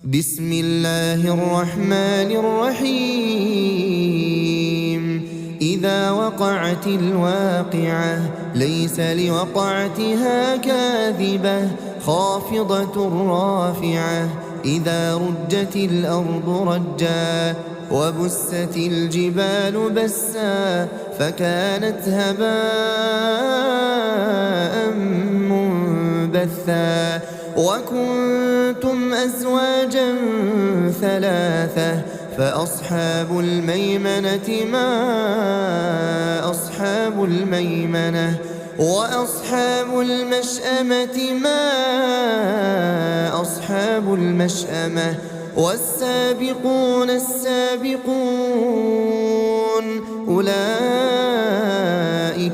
بسم الله الرحمن الرحيم إذا وقعت الواقعة ليس لوقعتها كاذبة خافضة رافعة إذا رجت الأرض رجا وبست الجبال بسا فكانت هباء منبثا وكنتم أزواجا ثلاثة فأصحاب الميمنة ما أصحاب الميمنة وأصحاب المشأمة ما أصحاب المشأمة والسابقون السابقون أولئك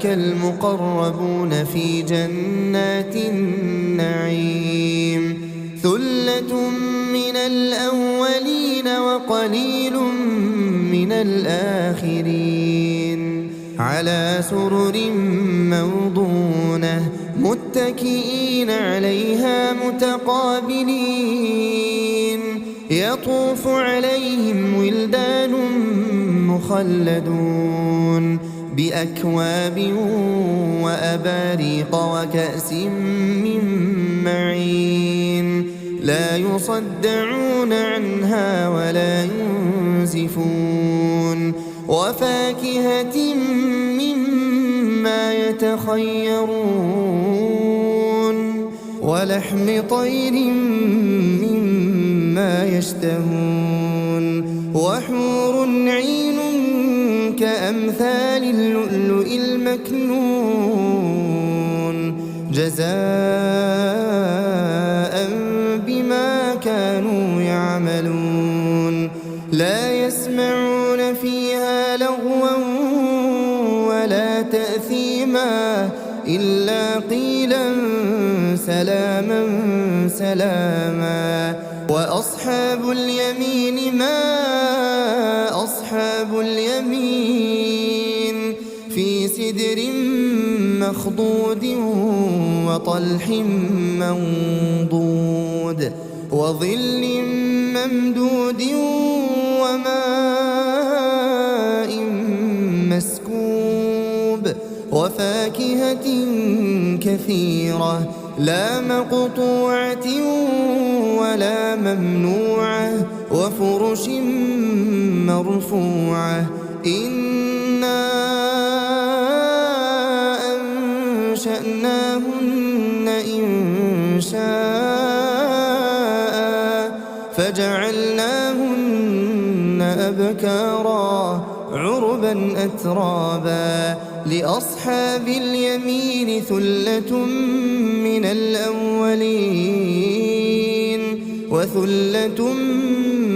المقربون في جنات النعيم ثلة من الأولين وقليل من الآخرين على سرر موضونة متكئين عليها متقابلين يطوف عليهم ولدان مخلدون بأكواب وأباريق وكأس من معين لا يصدعون عنها ولا ينزفون وفاكهة مما يتخيرون ولحم طير مما يشتهون وحور عين كأمثال اللؤلؤ المكنون جزاء بما كانوا يعملون لا يسمعون فيها لغوا ولا تأثيما إلا قيلا سلاما سلاما وأصحاب اليمين ما أصحاب اليمين في سدر مخضود وطلح منضود وظل ممدود وماء مسكوب وفاكهة كثيرة لا مقطوعة ولا ممنوعة وفرش مرفوعة إنا أنشأناهن إنشاء فجعلناهن أبكارا عربا أترابا لأصحاب اليمين ثلة من الأولين وثلة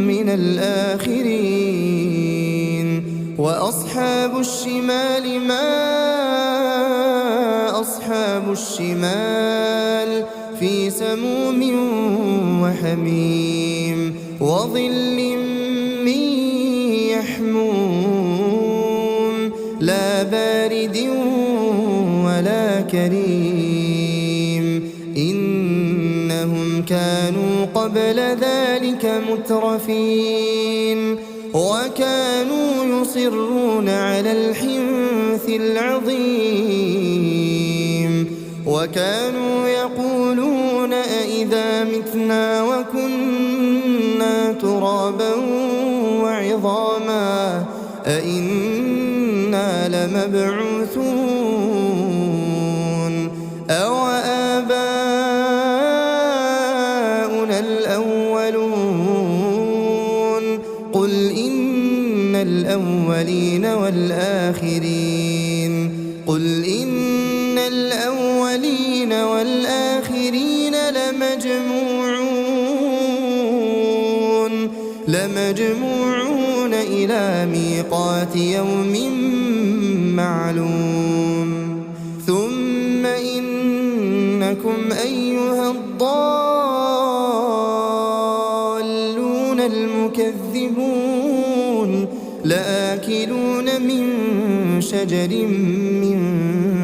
من الآخرين وأصحاب الشمال ما أصحاب الشمال في سموم وحميم وظل من يحموم لا بارد ولا كريم إنهم كانوا قبل ذلك مترفين وكانوا يصرون على الحنث العظيم وكانوا يقولون أئذا متنا وكنا ترابا وعظاما أئنا لمبعوثون أو آباؤنا الأولون قل إن الأولين والآخرين قل إن الأولين والآخرين لمجموعون إلى ميقات يوم معلوم ثم إنكم أيها الضالون المكذبون لآكلون من شجر من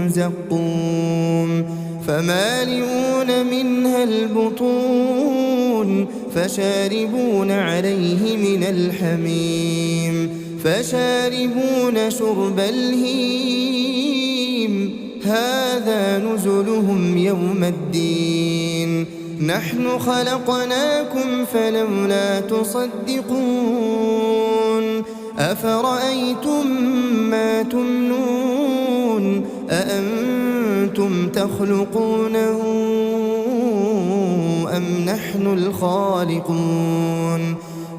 زقوم فمالئون منها البطون فشاربون عليه من الحميم فشاربون شرب الهيم هذا نزلهم يوم الدين نحن خلقناكم فلولا تصدقون أفرأيتم ما تمنون أأنتم تخلقونه أم نحن الخالقون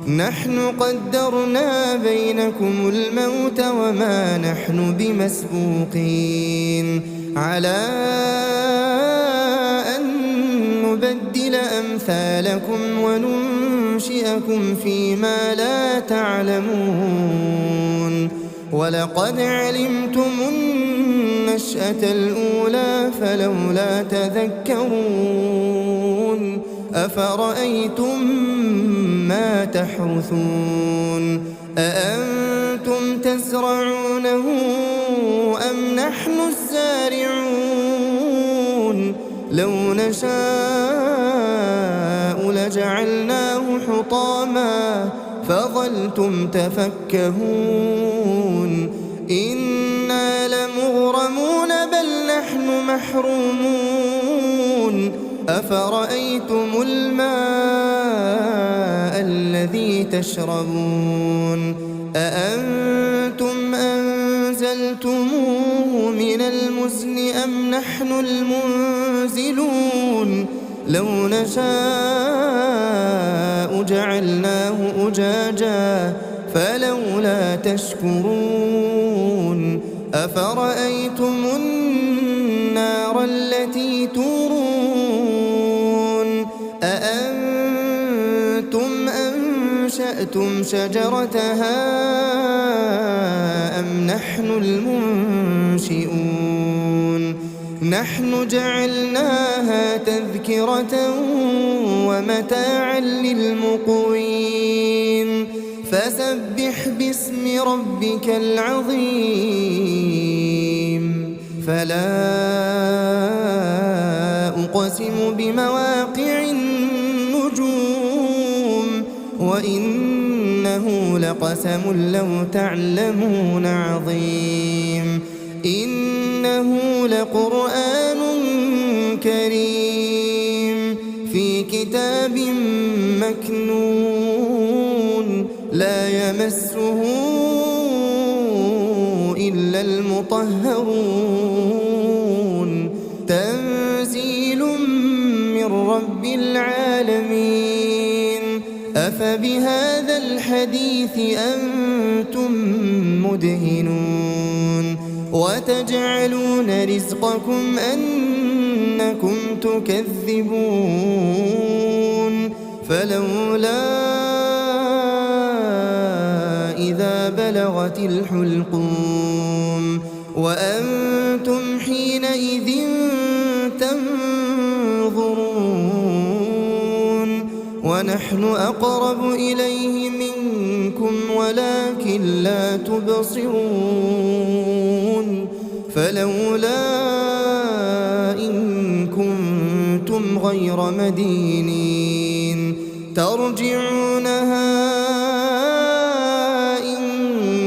نحن قدرنا بينكم الموت وما نحن بمسبوقين على أن نبدل أمثالكم وننشئكم فيما لا تعلمون ولقد علمتم النشأة الأولى فلولا تذكرون أفرأيتم ما تحرثون أأنتم تزرعونه أم نحن الزارعون لو نشاء لجعلناه حطاما فظلتم تفكهون إنا لمغرمون بل نحن محرومون أفرأيتم الماء الذي تشربون أأنتم أنزلتموه من المزن أم نحن المنزلون لو نشاء جعلناه أجاجا فلولا تشكرون أفرأيتم النار التي تورون أأنتم أنشأتم شجرتها أم نحن المنشئون نحن جعلناها تذكرة ومتاعا للمقوين فسبح باسم ربك العظيم فلا أقسم بمواقع النجوم وإنه لقسم لو تعلمون عظيم إنه لقرآن كريم في كتاب مكنون لا يمسه إلا المطهرون تنزيل من رب العالمين أفبهذا الحديث أنتم مدهنون وتجعلون رزقكم أنكم تكذبون فلولا إذا بلغت الحلقوم وأنتم حينئذ تنظرون ونحن أقرب إليه منكم ولكن لا تبصرون فلولا إن كنتم غير مدينين ترجعونها إن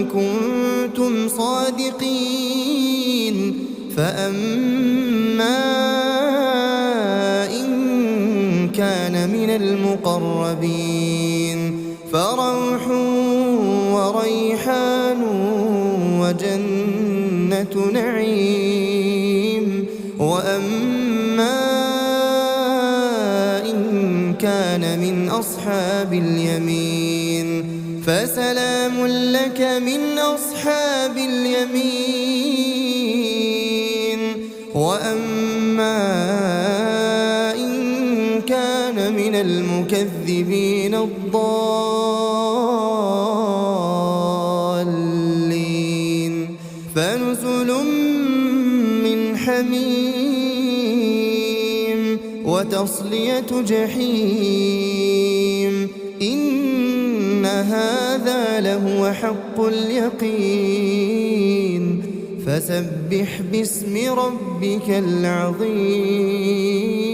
كنتم صادقين فأما إن كان من المقربين فروح وريحان وجنة نعيم وأما إن كان من أصحاب اليمين فسلام لك من أصحاب اليمين وأما إن كان من المكذبين الضالين فنزل من حميم وتصلية جحيم إن هذا لهو حق اليقين فسبح باسم ربك العظيم